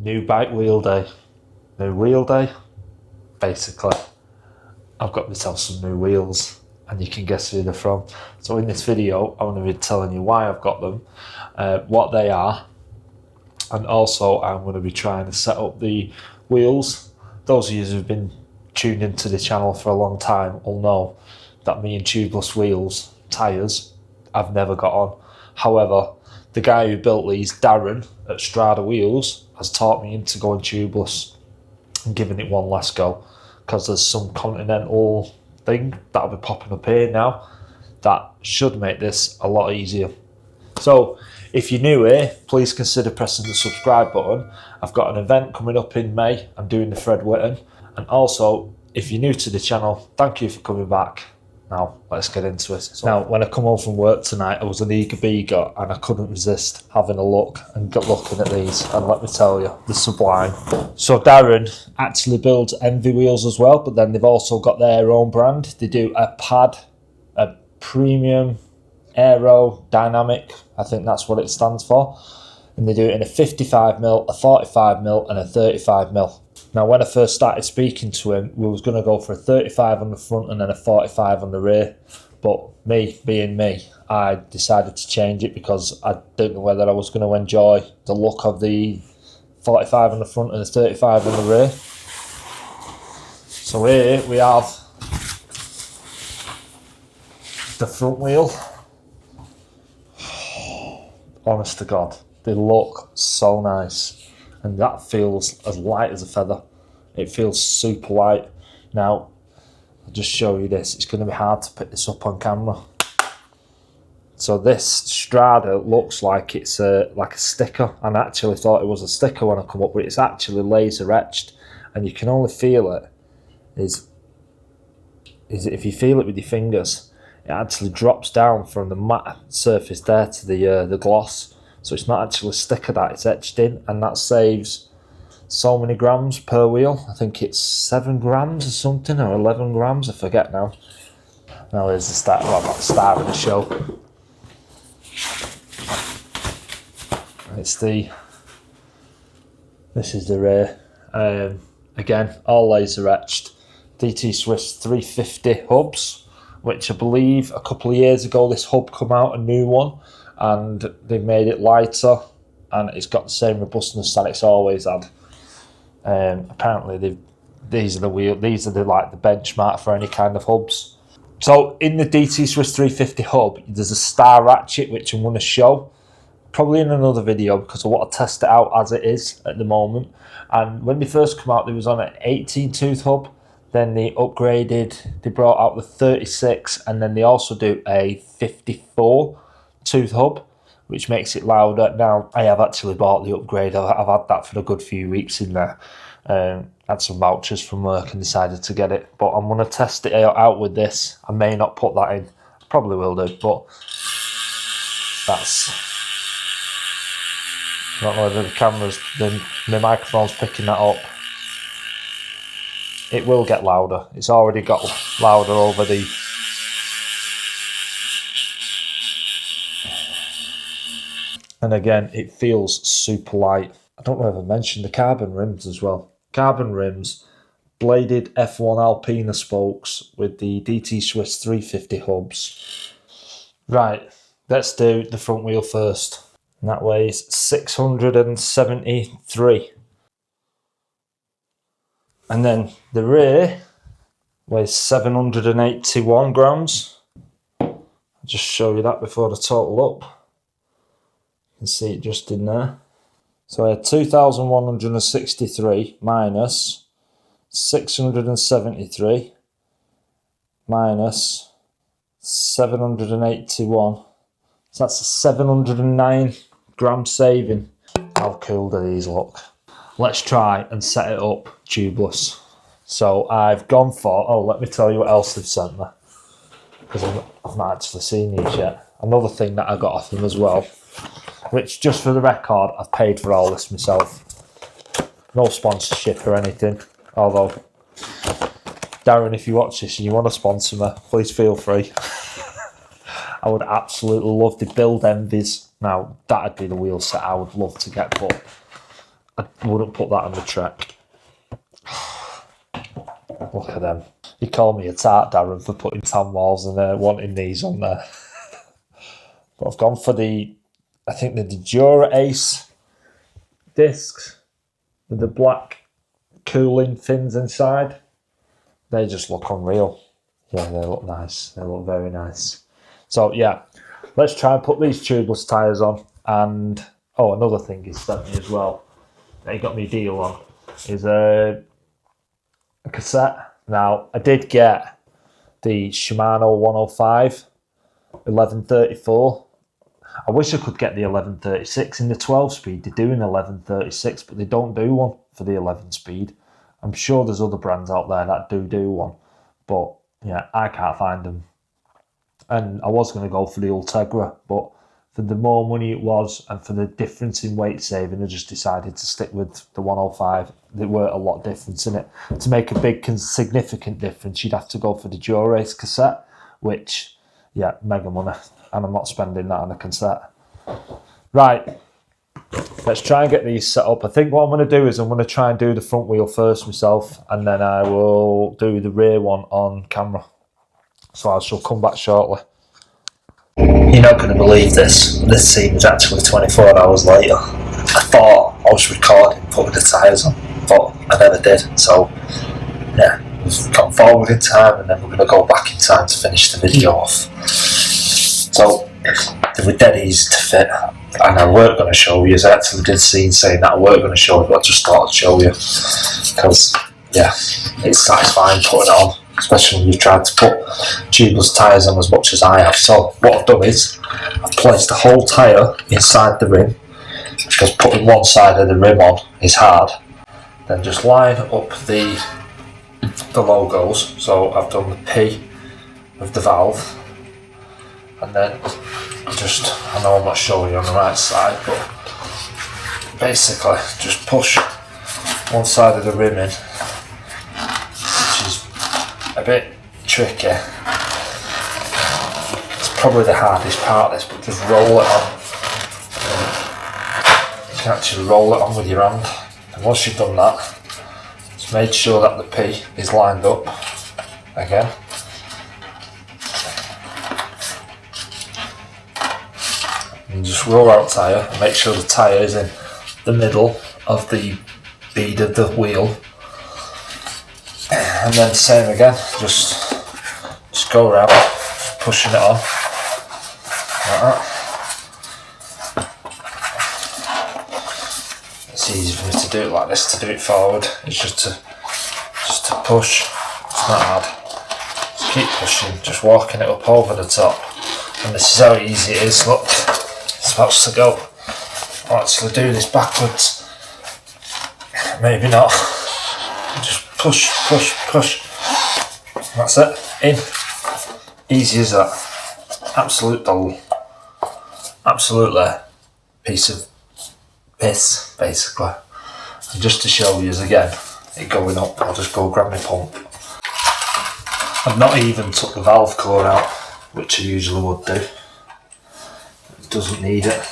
New bike wheel day. New wheel day. Basically, I've got myself some new wheels and you can guess who they're from. So in this video, I'm going to be telling you why I've got them, what they are, and also I'm going to be trying to set up the wheels. Those of you who've been tuned into the channel for a long time will know that me and tubeless wheels, tyres, I've never got on. However, the guy who built these, Darren, at Strada Wheels, has taught me into going tubeless and giving it one last go, because there's some continental thing that'll be popping up here now that should make this a lot easier. So if you're new here, please consider pressing the subscribe button. I've got an event coming up in May. I'm doing the Fred Whitten. And also, if you're new to the channel, thank you for coming back. Now, let's get into it. So, now, when I come home from work tonight, I was an eager beaver and I couldn't resist having a look and looking at these. And let me tell you, they're sublime. So Darren actually builds Envy wheels as well, but then they've also got their own brand. They do a pad, a premium aerodynamic, I think that's what it stands for. And they do it in a 55mm, a 45mm and a 35mm. Now, when I first started speaking to him, we was going to go for a 35 on the front and then a 45 on the rear. But me, being me, I decided to change it because I didn't know whether I was going to enjoy the look of the 45 on the front and the 35 on the rear. So here we have the front wheel. Honest to God, they look so nice. And that feels as light as a feather. It feels super light. Now, I'll just show you this. It's going to be hard to pick this up on camera. So this Strada looks like it's like a sticker. And I actually thought it was a sticker when I come up, but it's actually laser etched. And you can only feel it is if you feel it with your fingers, it actually drops down from the matte surface there to the gloss. So it's not actually a sticker that it's etched in, and that saves so many grams per wheel. I think it's 7 grams or something, or 11 grams, I forget now. Now there's the start, well, not the start of the show. This is the rear. Again, all laser etched. DT Swiss 350 hubs, which I believe a couple of years ago this hub come out, a new one. And they've made it lighter, and it's got the same robustness that it's always had. Apparently, these are the like the benchmark for any kind of hubs. So in the DT Swiss 350 hub, there's a star ratchet which I'm going to show, probably in another video, because I want to test it out as it is at the moment. And when they first come out, they was on an 18 tooth hub. Then they upgraded. They brought out the 36, and then they also do a 54. Tooth hub, which makes it louder. Now, I have actually bought the upgrade. I've had that for a good few weeks in there. Had some vouchers from work and decided to get it. But I'm going to test it out with this. I may not put that in. Probably will do, but that's... I don't know whether the microphone's picking that up. It will get louder. It's already got louder over the... And again, it feels super light. I don't know if I mentioned the carbon rims as well. Carbon rims, bladed F1 Alpina spokes with the DT Swiss 350 hubs. Right, let's do the front wheel first. And that weighs 673. And then the rear weighs 781 grams. I'll just show you that before the total up. You can see it just in there. So I had 2,163 minus 673 minus 781. So that's a 709 gram saving. How cool do these look? Let's try and set it up tubeless. So I've gone for, oh, let me tell you what else they've sent me, because I've not actually seen these yet. Another thing that I got off them as well, which, just for the record, I've paid for all this myself. No sponsorship or anything. Although, Darren, if you watch this and you want to sponsor me, please feel free. I would absolutely love to build Envies. Now, that'd be the wheel set I would love to get, but I wouldn't put that on the Trek. Look at them. You call me a tart, Darren, for putting fan walls and wanting these on there. But I've gone for the, I think the Dura Ace discs with the black cooling fins inside. They just look unreal. Yeah, they look nice. They look very nice. So yeah, let's try and put these tubeless tyres on. And oh, another thing he sent me as well that he got me a deal on is a cassette. Now, I did get the Shimano 105 1134. I wish I could get the 1136 in the 12 speed. They do an 1136, but they don't do one for the 11 speed. I'm sure there's other brands out there that do one, but yeah, I can't find them. And I was going to go for the Ultegra, but for the more money it was and for the difference in weight saving, I just decided to stick with the 105. There were a lot of difference in it. To make a big significant difference, you'd have to go for the Dura-Ace cassette, which, yeah, mega money. And I'm not spending that on a cassette. Right, let's try and get these set up. I think what I'm going to do is I'm going to try and do the front wheel first myself, and then I will do the rear one on camera. So I shall come back shortly. You're not going to believe this. This scene was actually 24 hours later. I thought I was recording putting the tyres on, but I never did. So, yeah, we've gone forward in time and then we're going to go back in time to finish the video off. So, they were dead easy to fit, and I weren't going to show you. I actually did scene saying that I weren't going to show you, but I just thought I'd show you. Because, yeah, it's satisfying putting it on, especially when you've tried to put tubeless tyres on as much as I have. So what I've done is I've placed the whole tyre inside the rim, because putting one side of the rim on is hard. Then just line up the logos. So I've done the P with the valve, and then just, I know I'm not showing you on the right side, but basically just push one side of the rim in, which is a bit tricky. It's probably the hardest part of this, but just roll it on. You can actually roll it on with your hand, and once you've done that, just make sure that the P is lined up again. And just roll out tyre and make sure the tyre is in the middle of the bead of the wheel. And then same again, just go around, just pushing it on like that. It's easy for me to do it like this. To do it forward, it's just to push. It's not hard. Just keep pushing, just walking it up over the top. And this is how easy it is. Look, it's about to go. I'll actually do this backwards. Maybe not. Just push, push, push. That's it. In. Easy as that. Absolutely piece of piss, basically. And just to show you again, it going up, I'll just go grab my pump. I've not even took the valve core out, which I usually would do. It doesn't need it.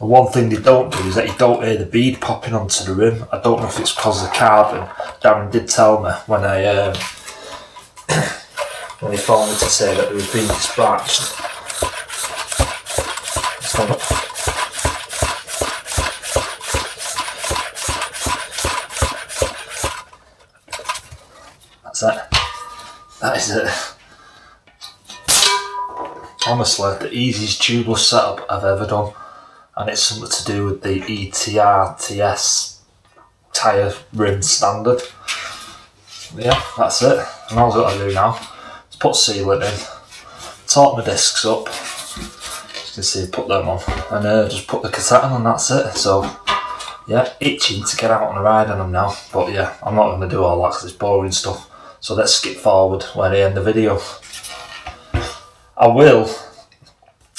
And one thing they don't do is that you don't hear the bead popping onto the rim. I don't know if it's because of the carbon. Darren did tell me when I when he phoned me to say that it was being scratched. That's it. That is it. Honestly, the easiest tubeless setup I've ever done, and it's something to do with the ETR-TS tyre rim standard. Yeah, that's it. And all I've got to do now is put sealant in, torque my discs up, as you can see, put them on, and just put the cassette on, and that's it. So yeah, itching to get out on a ride on them now, but yeah, I'm not going to do all that because it's boring stuff. So let's skip forward where I end the video.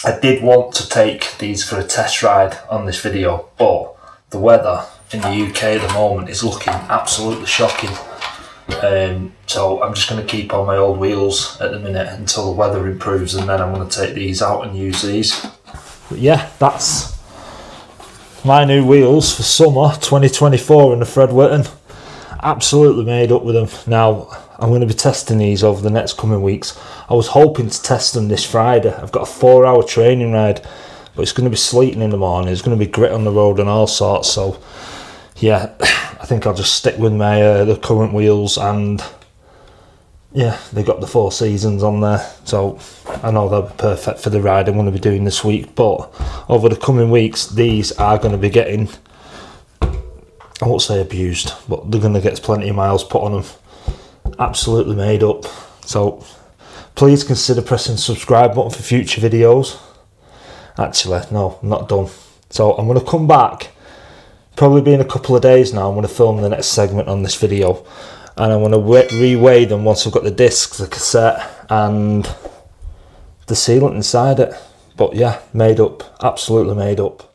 I did want to take these for a test ride on this video, but the weather in the UK at the moment is looking absolutely shocking. So I'm just going to keep on my old wheels at the minute until the weather improves, and then I'm going to take these out and use these. But yeah, that's My new wheels for summer 2024 in the Fred Whitten. Absolutely made up with them. Now, I'm going to be testing these over the next coming weeks. I was hoping to test them this Friday. I've got a 4-hour training ride, but it's going to be sleeting in the morning. There's going to be grit on the road and all sorts. So, yeah, I think I'll just stick with my the current wheels, and yeah, they got the 4 seasons on there. So I know they'll be perfect for the ride I'm going to be doing this week. But over the coming weeks, these are going to be getting, I won't say abused, but they're going to get plenty of miles put on them. Absolutely made up. So please consider pressing the subscribe button for future videos. Actually, no, I'm not done. So I'm going to come back, probably be in a couple of days now. I'm going to film the next segment on this video, and I'm going to re-weigh them once I've got the discs, the cassette and the sealant inside it. But yeah, made up, absolutely made up.